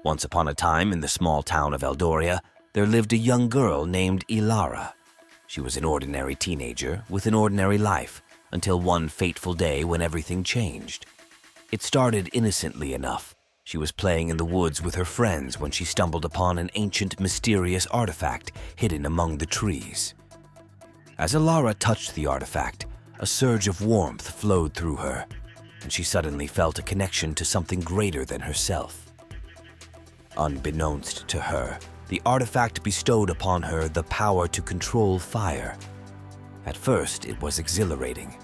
Once upon a time, in the small town of Eldoria, there lived a young girl named Elara. She was an ordinary teenager with an ordinary life until one fateful day when everything changed. It started innocently enough. She was playing in the woods with her friends when she stumbled upon an ancient, mysterious artifact hidden among the trees. As Elara touched the artifact, a surge of warmth flowed through her, and she suddenly felt a connection to something greater than herself. Unbeknownst to her, the artifact bestowed upon her the power to control fire. At first, it was exhilarating.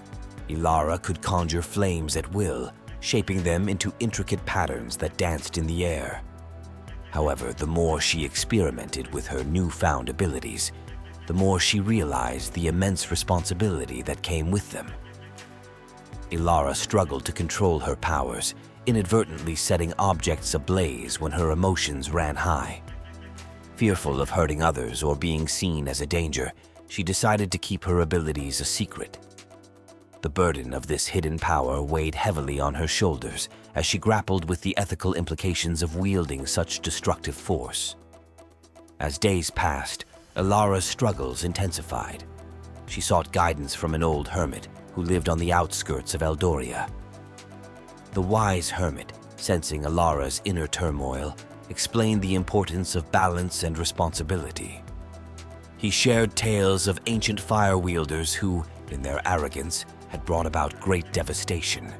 Elara could conjure flames at will, shaping them into intricate patterns that danced in the air. However, the more she experimented with her newfound abilities, the more she realized the immense responsibility that came with them. Elara struggled to control her powers, inadvertently setting objects ablaze when her emotions ran high. Fearful of hurting others or being seen as a danger, she decided to keep her abilities a secret. The burden of this hidden power weighed heavily on her shoulders as she grappled with the ethical implications of wielding such destructive force. As days passed, Elara's struggles intensified. She sought guidance from an old hermit who lived on the outskirts of Eldoria. The wise hermit, sensing Elara's inner turmoil, explained the importance of balance and responsibility. He shared tales of ancient fire wielders who, in their arrogance, had brought about great devastation.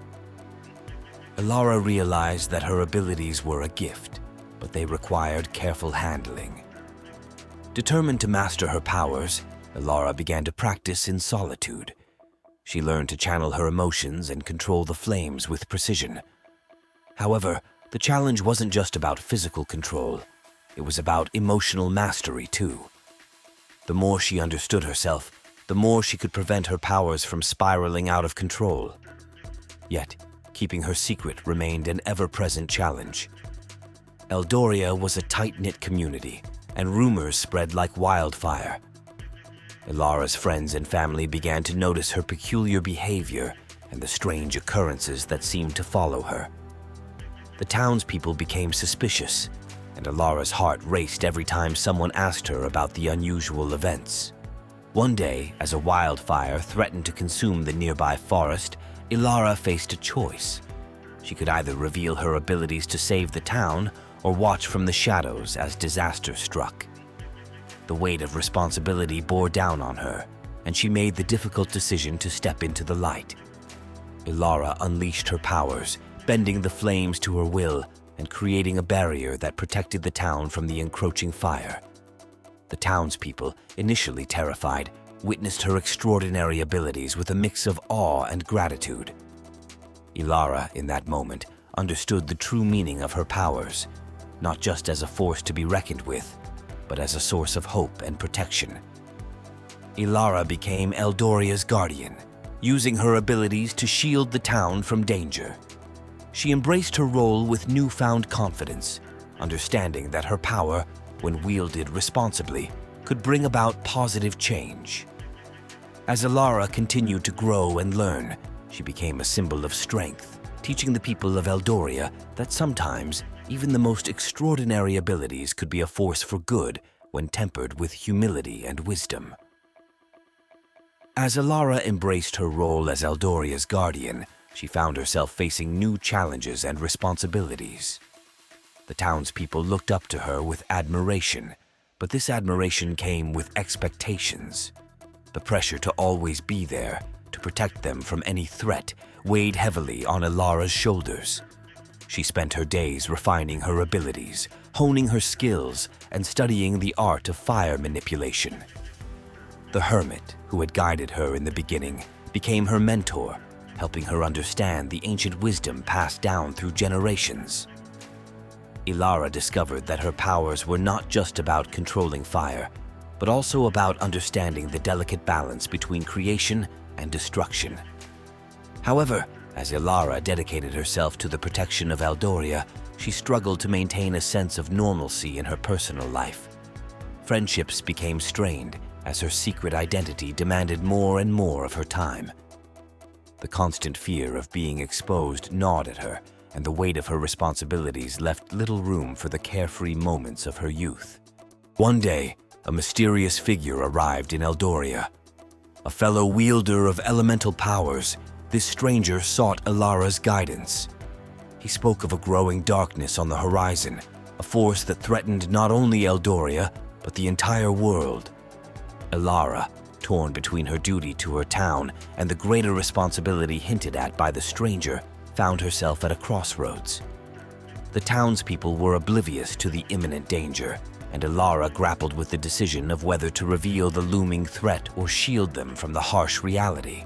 Elara realized that her abilities were a gift, but they required careful handling. Determined to master her powers, Elara began to practice in solitude. She learned to channel her emotions and control the flames with precision. However, the challenge wasn't just about physical control. It was about emotional mastery, too. The more she understood herself, the more she could prevent her powers from spiraling out of control. Yet, keeping her secret remained an ever-present challenge. Eldoria was a tight-knit community, and rumors spread like wildfire. Elara's friends and family began to notice her peculiar behavior and the strange occurrences that seemed to follow her. The townspeople became suspicious, and Elara's heart raced every time someone asked her about the unusual events. One day, as a wildfire threatened to consume the nearby forest, Elara faced a choice. She could either reveal her abilities to save the town or watch from the shadows as disaster struck. The weight of responsibility bore down on her, and she made the difficult decision to step into the light. Elara unleashed her powers, bending the flames to her will and creating a barrier that protected the town from the encroaching fire. The townspeople, initially terrified, witnessed her extraordinary abilities with a mix of awe and gratitude. Elara, in that moment, understood the true meaning of her powers, not just as a force to be reckoned with, but as a source of hope and protection. Elara became Eldoria's guardian, using her abilities to shield the town from danger. She embraced her role with newfound confidence, understanding that her power, when wielded responsibly, could bring about positive change. As Elara continued to grow and learn, she became a symbol of strength, teaching the people of Eldoria that sometimes even the most extraordinary abilities could be a force for good when tempered with humility and wisdom. As Elara embraced her role as Eldoria's guardian, she found herself facing new challenges and responsibilities. The townspeople looked up to her with admiration, but this admiration came with expectations. The pressure to always be there, to protect them from any threat, weighed heavily on Elara's shoulders. She spent her days refining her abilities, honing her skills, and studying the art of fire manipulation. The hermit, who had guided her in the beginning, became her mentor, helping her understand the ancient wisdom passed down through generations. Elara discovered that her powers were not just about controlling fire, but also about understanding the delicate balance between creation and destruction. However, as Elara dedicated herself to the protection of Eldoria, she struggled to maintain a sense of normalcy in her personal life. Friendships became strained as her secret identity demanded more and more of her time. The constant fear of being exposed gnawed at her, and the weight of her responsibilities left little room for the carefree moments of her youth. One day, a mysterious figure arrived in Eldoria. A fellow wielder of elemental powers, this stranger sought Elara's guidance. He spoke of a growing darkness on the horizon, a force that threatened not only Eldoria, but the entire world. Elara, torn between her duty to her town and the greater responsibility hinted at by the stranger, found herself at a crossroads. The townspeople were oblivious to the imminent danger, and Elara grappled with the decision of whether to reveal the looming threat or shield them from the harsh reality.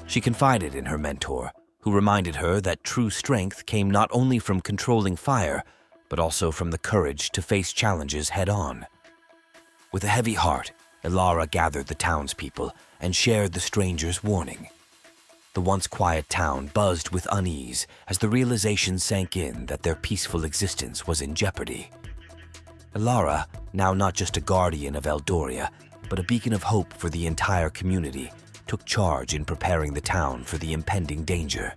She confided in her mentor, who reminded her that true strength came not only from controlling fire, but also from the courage to face challenges head-on. With a heavy heart, Elara gathered the townspeople and shared the stranger's warning. The once quiet town buzzed with unease as the realization sank in that their peaceful existence was in jeopardy. Elara, now not just a guardian of Eldoria, but a beacon of hope for the entire community, took charge in preparing the town for the impending danger.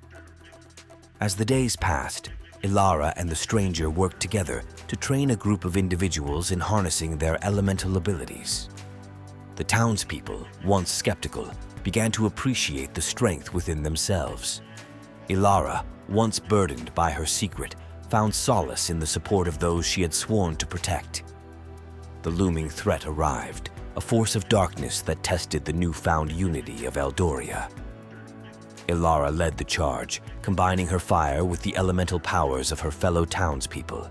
As the days passed, Elara and the stranger worked together to train a group of individuals in harnessing their elemental abilities. The townspeople, once skeptical, began to appreciate the strength within themselves. Elara, once burdened by her secret, found solace in the support of those she had sworn to protect. The looming threat arrived, a force of darkness that tested the newfound unity of Eldoria. Elara led the charge, combining her fire with the elemental powers of her fellow townspeople.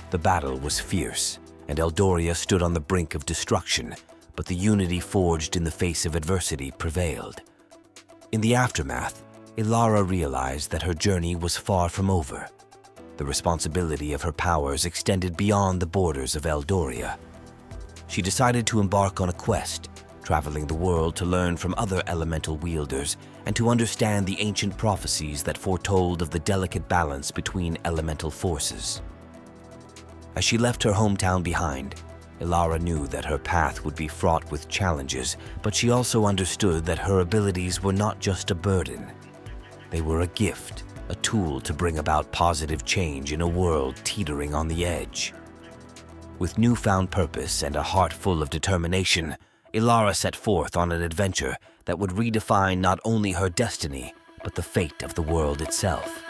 The battle was fierce, and Eldoria stood on the brink of destruction, but the unity forged in the face of adversity prevailed. In the aftermath, Elara realized that her journey was far from over. The responsibility of her powers extended beyond the borders of Eldoria. She decided to embark on a quest, traveling the world to learn from other elemental wielders and to understand the ancient prophecies that foretold of the delicate balance between elemental forces. As she left her hometown behind, Elara knew that her path would be fraught with challenges, but she also understood that her abilities were not just a burden. They were a gift, a tool to bring about positive change in a world teetering on the edge. With newfound purpose and a heart full of determination, Elara set forth on an adventure that would redefine not only her destiny, but the fate of the world itself.